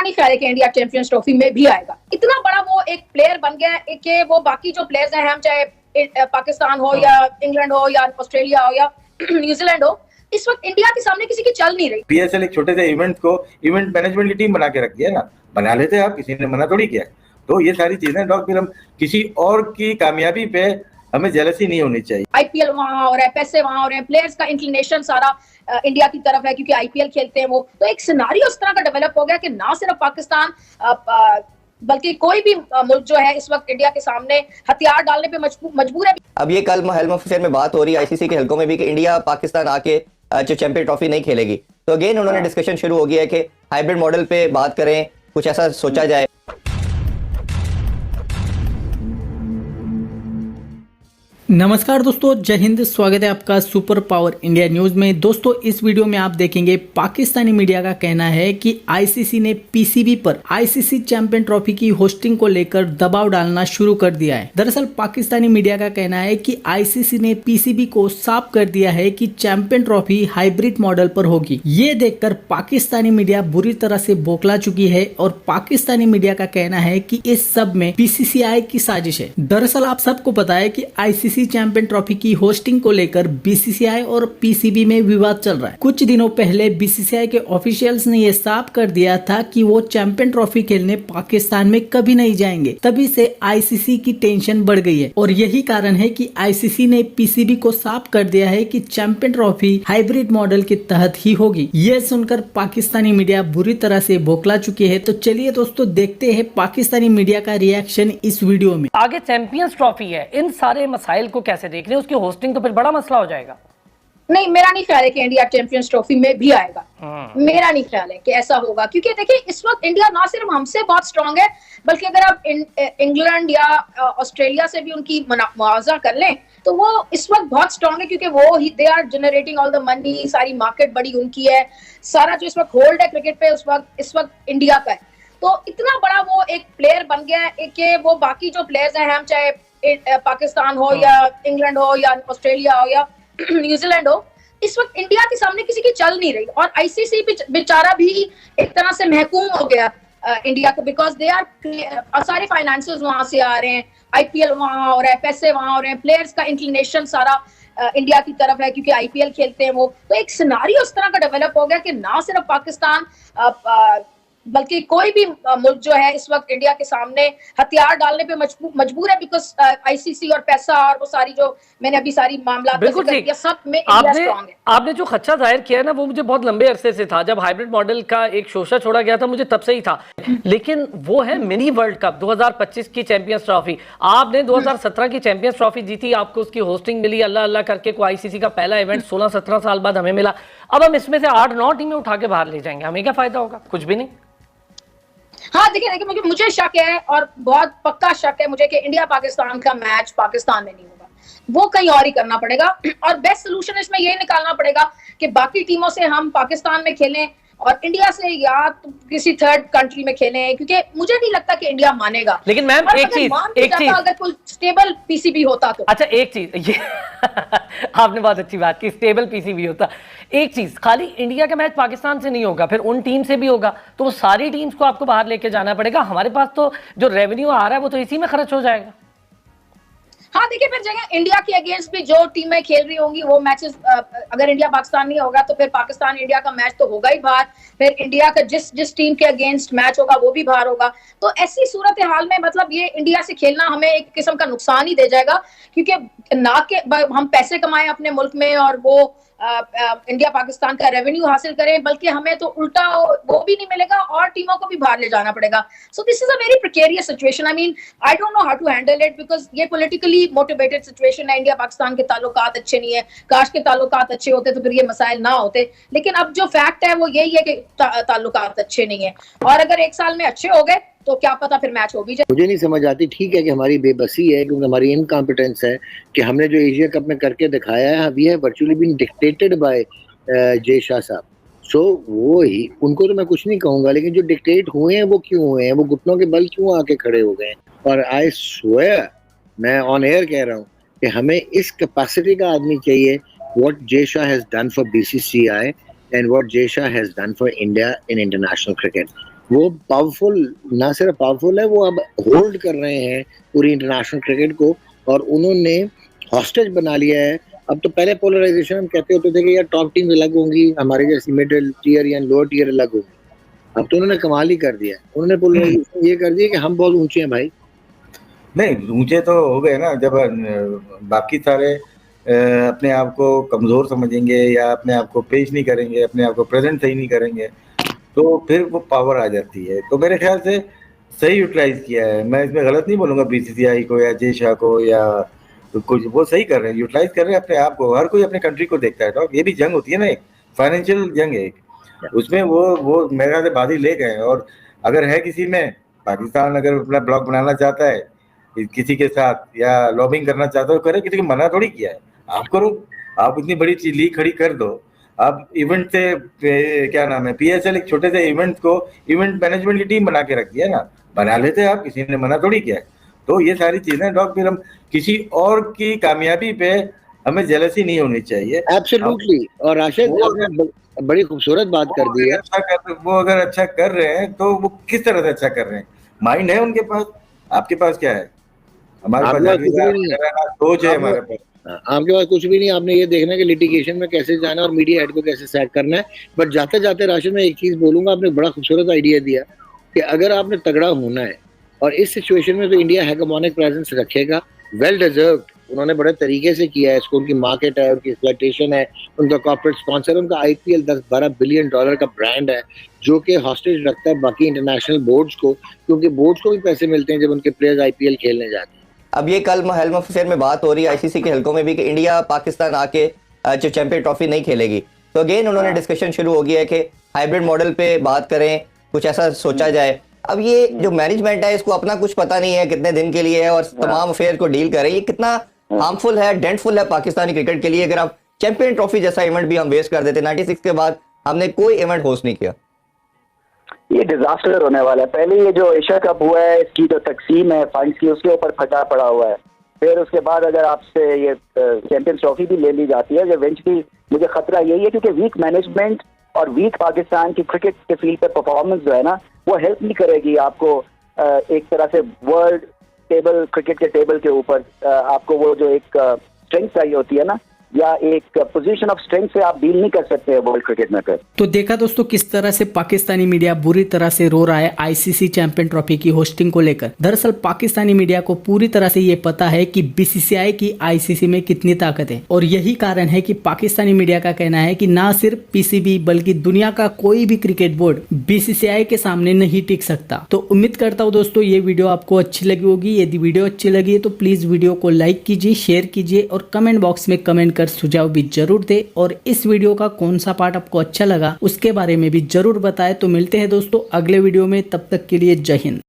नहीं ख्याल है कि इंडिया चैंपियंस ट्रॉफी में भी आएगा। इतना बड़ा वो एक प्लेयर बन गया है कि वो बाकी जो प्लेयर्स हैं, हम चाहे पाकिस्तान हो या इंग्लैंड हो या ऑस्ट्रेलिया हो या न्यूजीलैंड हो, इस वक्त इंडिया के सामने किसी की चल नहीं रही। पीएसएल एक छोटे से इवेंट को इवेंट मैनेजमेंट की टीम बना के रखी है ना, बना लेते आप, किसी ने मना थोड़ी किया। तो ये सारी चीजें डॉग, फिर हम किसी और की कामयाबी पे हमें जेलसी नहीं होनी चाहिए। आईपीएल वहां हो रहा है, पैसे वहां हो रहे हैं, प्लेयर्स का इंक्लिनेशन सारा इंडिया की तरफ है क्योंकि आईपीएल खेलते हैं वो। तो एक सिनारियो उस तरह का डेवलप हो गया कि ना सिर्फ पाकिस्तान बल्कि कोई भी मुल्क जो है इस वक्त इंडिया के सामने हथियार डालने पे मजबूर है। अब ये कल हेल्म ऑफिसर में बात हो रही है आईसीसी के हलकों में भी कि इंडिया पाकिस्तान आके जो चैंपियन ट्रॉफी नहीं खेलेगी, तो अगेन उन्होंने डिस्कशन शुरू हो गया है कि हाइब्रिड मॉडल पे बात करें, कुछ ऐसा सोचा जाए। नमस्कार दोस्तों, जय हिंद। स्वागत है आपका सुपर पावर इंडिया न्यूज में। दोस्तों इस वीडियो में आप देखेंगे पाकिस्तानी मीडिया का कहना है कि आईसीसी ने पीसीबी पर आईसीसी चैंपियन ट्रॉफी की होस्टिंग को लेकर दबाव डालना शुरू कर दिया है। दरअसल पाकिस्तानी मीडिया का कहना है कि आईसीसी ने पीसीबी को साफ कर दिया है कि चैंपियन ट्रॉफी हाइब्रिड मॉडल पर होगी। ये देखकर पाकिस्तानी मीडिया बुरी तरह से बौखला चुकी है और पाकिस्तानी मीडिया का कहना है कि इस सब में बीसीसीआई की साजिश है। दरअसल आप सबको पता है कि आईसीसी चैंपियन ट्रॉफी की होस्टिंग को लेकर बीसीसीआई और पीसीबी में विवाद चल रहा है। कुछ दिनों पहले बीसीसीआई के ऑफिशियल्स ने यह साफ कर दिया था कि वो चैंपियन ट्रॉफी खेलने पाकिस्तान में कभी नहीं जाएंगे। तभी से आईसीसी की टेंशन बढ़ गई है और यही कारण है कि आईसीसी ने पीसीबी को साफ कर दिया है कि चैंपियन ट्रॉफी हाइब्रिड मॉडल के तहत ही होगी। ये सुनकर पाकिस्तानी मीडिया बुरी तरह से बौखला चुकी है। तो चलिए दोस्तों देखते हैं पाकिस्तानी मीडिया का रिएक्शन इस वीडियो में। आगे चैंपियंस ट्रॉफी है, इन सारे मसाइल को कैसे देख रहे हैं? उसकी होस्टिंग तो फिर बड़ा मसला हो जाएगा। नहीं, मेरा नहीं ख्याल है कि इंडिया चैंपियंस ट्रॉफी में भी आएगा। मेरा नहीं ख्याल है कि ऐसा होगा, क्योंकि देखिए इस वक्त इंडिया ना सिर्फ हमसे बहुत स्ट्रांग है, बल्कि अगर आप इंग्लैंड या ऑस्ट्रेलिया से भी उनकी मुआवजा कर लें तो वो इस वक्त बहुत स्ट्रांग है, क्योंकि वो ही they are generating all the money, सारी मार्केट बड़ी उनकी है, सारा जो इस वक्त होल्ड है क्रिकेट पे इस वक्त इंडिया का है। तो इतना बड़ा वो एक प्लेयर बन गया है कि वो बाकी जो प्लेयर्स हैं, हम चाहे पाकिस्तान हो या इंग्लैंड हो या ऑस्ट्रेलिया हो या न्यूजीलैंड हो, इस वक्त इंडिया के सामने किसी की चल नहीं रही। और आईसीसी बेचारा भी एक तरह से महकूम हो गया इंडिया को, बिकॉज दे आर सारे फाइनेंसेस वहां से आ रहे हैं, आईपीएल वहां हो रहा है, पैसे वहां हो रहे हैं, प्लेयर्स का इंक्लिनेशन सारा इंडिया की तरफ है क्योंकि आईपीएल खेलते हैं वो। तो एक सिनारियो उस तरह का डेवलप हो गया कि ना सिर्फ पाकिस्तान बल्कि कोई भी मुल्क जो है इस वक्त इंडिया के सामने हथियार डालने पे मजबूर है, बिकॉज आईसीसी और पैसा और वो सारी जो मैंने अभी सारी मामला बिल्कुल ठीक, सब में इंडिया स्ट्रांग है। आपने जो खदशा जाहिर किया ना, वो मुझे बहुत लंबे अरसे से था। जब हाइब्रिड मॉडल का एक शोशा छोड़ा गया था मुझे तब से ही था, लेकिन वो है मिनी वर्ल्ड कप 2025 की चैंपियंस ट्रॉफी। आपने 2017 की चैंपियंस ट्रॉफी जीती, आपको उसकी होस्टिंग मिली, अल्लाह अल्लाह करके को आईसीसी का पहला इवेंट 16-17 साल बाद हमें मिला। अब हम इसमें से 8-9 टीमें उठा के बाहर ले जाएंगे, हमें क्या फायदा होगा? कुछ भी नहीं। हाँ देखिए मुझे शक है और बहुत पक्का शक है मुझे कि इंडिया पाकिस्तान का मैच पाकिस्तान में नहीं होगा, वो कहीं और ही करना पड़ेगा। और बेस्ट सोल्यूशन इसमें यही निकालना पड़ेगा कि बाकी टीमों से हम पाकिस्तान में खेलें और इंडिया से या तो किसी थर्ड कंट्री में खेलें, क्योंकि मुझे नहीं लगता कि इंडिया मानेगा। लेकिन मैम एक चीज अगर कोई स्टेबल पीसीबी होता तो अच्छा, एक चीज ये आपने बहुत अच्छी बात की, स्टेबल पीसीबी होता। एक चीज, खाली इंडिया का मैच पाकिस्तान से नहीं होगा, फिर उन टीम से भी होगा, तो वो सारी टीम्स को आपको बाहर लेके जाना पड़ेगा। हमारे पास तो जो रेवेन्यू आ रहा है वो तो इसी में खर्च हो जाएगा। हाँ देखिए, फिर जगह इंडिया के अगेंस्ट भी जो टीमें खेल रही होंगी वो मैचेस, अगर इंडिया पाकिस्तान नहीं होगा तो फिर पाकिस्तान इंडिया का मैच तो होगा ही बाहर, फिर इंडिया का जिस टीम के अगेंस्ट मैच होगा वो भी बाहर होगा। तो ऐसी सूरत हाल में मतलब ये इंडिया से खेलना हमें एक किस्म का नुकसान ही दे जाएगा, क्योंकि ना के हम पैसे कमाएं अपने मुल्क में और वो इंडिया पाकिस्तान का रेवेन्यू हासिल करें, बल्कि हमें तो उल्टा वो भी नहीं मिलेगा और टीमों को भी बाहर ले जाना पड़ेगा। So this is a very precarious situation. I mean I don't know how to handle it, because ये पॉलिटिकली मोटिवेटेड सिचुएशन है। इंडिया पाकिस्तान के ताल्लुकात अच्छे नहीं है, काश के ताल्लुकात अच्छे होते तो फिर ये मसाइल ना होते, लेकिन अब जो फैक्ट है वो यही है कि ताल्लुकात अच्छे नहीं है, और अगर एक साल में अच्छे हो गए तो क्या पता फिर मैच हो भी जाए। मुझे नहीं समझ आती, ठीक है कि हमारी बेबसी है, क्योंकि हमारी इनकॉम्पिटेंस है कि हमने जो एशिया कप में करके दिखाया है, we have virtually been dictated by Jay Shah साहब। सो वो ही, उनको तो मैं कुछ नहीं कहूंगा, लेकिन जो डिक्टेट हुए हैं वो क्यों हुए हैं, वो घुटनों के बल क्यों आके खड़े हो गए। और आई स्वेयर, मैं ऑन एयर कह रहा हूँ कि हमें इस कैपेसिटी का आदमी चाहिए, what Jay Shah has done for BCCI and what Jay Shah has done for India in international cricket. वो पावरफुल, ना सिर्फ पावरफुल है, वो अब होल्ड कर रहे हैं पूरी इंटरनेशनल क्रिकेट को, और उन्होंने हॉस्टेज बना लिया है। अब तो पहले पोलराइजेशन हम कहते होते थे कि यार टॉप टीम अलग होंगी, हमारे जैसी मिडिल टीयर या लोअर टीयर अलग होंगी। अब तो उन्होंने कमाल ही कर दिया, उन्होंने पोलराइजेशन ये कर दिया कि हम बहुत ऊंचे हैं भाई। नहीं, ऊंचे तो हो गए ना, जब बाकी सारे अपने आप को कमजोर समझेंगे या अपने आप को पेश नहीं करेंगे, अपने आप को प्रेजेंट सही नहीं करेंगे, तो फिर वो पावर आ जाती है। तो मेरे ख्याल से सही यूटिलाइज किया है। मैं इसमें गलत नहीं बोलूंगा बीसीसीआई को या जय शाह को, या तो कुछ वो सही कर रहे हैं, यूटिलाइज कर रहे हैं अपने आप को। हर कोई अपने कंट्री को देखता है। तो ये भी जंग होती है ना, एक फाइनेंशियल जंग है एक, उसमें वो मेरे ख्याल से बाजी ले गए। और अगर है किसी में, पाकिस्तान अगर अपना ब्लॉक बनाना चाहता है किसी के साथ या लॉबिंग करना चाहता है, करे, किसी को मना थोड़ी किया है। आप करो, आप इतनी बड़ी चीज लीग खड़ी कर दो। आप इवेंट से क्या नाम है, पीएसएल एक छोटे से इवेंट को इवेंट मैनेजमेंट की टीम बना के रखी है ना, बना लेते हैं आप, किसी ने मना थोड़ी किया है। तो ये सारी चीजें डॉग, फिर हम किसी और की कामयाबी पे हमें जेलसी नहीं होनी चाहिए। एब्सोल्युटली। और राशिद, आपने बड़ी खूबसूरत बात कर दी है। वो अगर अच्छा कर रहे हैं तो वो किस तरह से अच्छा कर रहे हैं? माइंड है उनके पास, आपके पास क्या है? हमारे पास सोच है, हमारे पास आपके पास कुछ भी नहीं। आपने ये देखना है कि लिटिगेशन में कैसे जाना और मीडिया हेड को कैसे सेट करना है। बट जाते जाते राशिद, मैं एक चीज बोलूंगा, आपने बड़ा खूबसूरत आइडिया दिया कि अगर आपने तगड़ा होना है, और इस सिचुएशन में तो इंडिया हेगेमोनिक प्रेजेंस रखेगा, वेल डिजर्व्ड। उन्होंने बड़े तरीके से किया है इसको, उनकी मार्केट है, उनकी एक्सप्लॉयटेशन है, उनका कॉर्पोरेट स्पॉन्सर, उनका आईपीएल $10-12 बिलियन का ब्रांड है, जो कि हॉस्टेज रखता है बाकी इंटरनेशनल बोर्ड्स को, क्योंकि बोर्ड्स को भी पैसे मिलते हैं जब उनके प्लेयर्स आईपीएल खेलने जाते हैं। अब ये कल हेल्म अफेयर में बात हो रही है आईसीसी के हलकों में भी कि इंडिया पाकिस्तान आके जो चैंपियन ट्रॉफी नहीं खेलेगी। तो अगेन उन्होंने डिस्कशन शुरू हो गया है कि हाइब्रिड मॉडल पे बात करें, कुछ ऐसा सोचा जाए। अब ये जो मैनेजमेंट है, इसको अपना कुछ पता नहीं है कितने दिन के लिए है और तमाम अफेयर को डील करे। ये कितना हार्मफुल है, डेंटफुल है पाकिस्तानी क्रिकेट के लिए, अगर आप चैंपियन ट्रॉफी जैसा इवेंट भी हम वेस्ट कर देते। 96 के बाद हमने कोई इवेंट होस्ट नहीं किया। ये डिजास्टर होने वाला है। पहले ये जो एशिया कप हुआ है, इसकी जो तकसीम है फंड्स की, उसके ऊपर फटा पड़ा हुआ है। फिर उसके बाद अगर आपसे ये चैंपियंस ट्रॉफी भी ले ली जाती है, इवेंचुअली मुझे खतरा यही है, क्योंकि वीक मैनेजमेंट और वीक पाकिस्तान की क्रिकेट के फील्ड पे परफॉर्मेंस जो है ना, वो हेल्प नहीं करेगी आपको एक तरह से वर्ल्ड टेबल, क्रिकेट के टेबल के ऊपर आपको वो जो एक स्ट्रेंथ चाहिए होती है ना, या एक पोजीशन ऑफ स्ट्रेंथ से आप डील नहीं कर सकते वर्ल्ड क्रिकेट में। तो देखा दोस्तों किस तरह से पाकिस्तानी मीडिया बुरी तरह से रो रहा है आईसीसी चैंपियन ट्रॉफी की होस्टिंग को लेकर। दरअसल पाकिस्तानी मीडिया को पूरी तरह से ये पता है कि बीसीसीआई की आईसीसी में कितनी ताकत है, और यही कारण है कि पाकिस्तानी मीडिया का कहना है कि ना सिर्फ पीसीबी बल्कि दुनिया का कोई भी क्रिकेट बोर्ड बीसीसीआई के सामने नहीं टिक सकता। तो उम्मीद करता हूँ दोस्तों ये वीडियो आपको अच्छी लगी होगी। यदि वीडियो अच्छी लगी है तो प्लीज वीडियो को लाइक कीजिए, शेयर कीजिए और कमेंट बॉक्स में कमेंट कर सुझाव भी जरूर दे। और इस वीडियो का कौन सा पार्ट आपको अच्छा लगा उसके बारे में भी जरूर बताएं। तो मिलते हैं दोस्तों अगले वीडियो में, तब तक के लिए जय हिंद।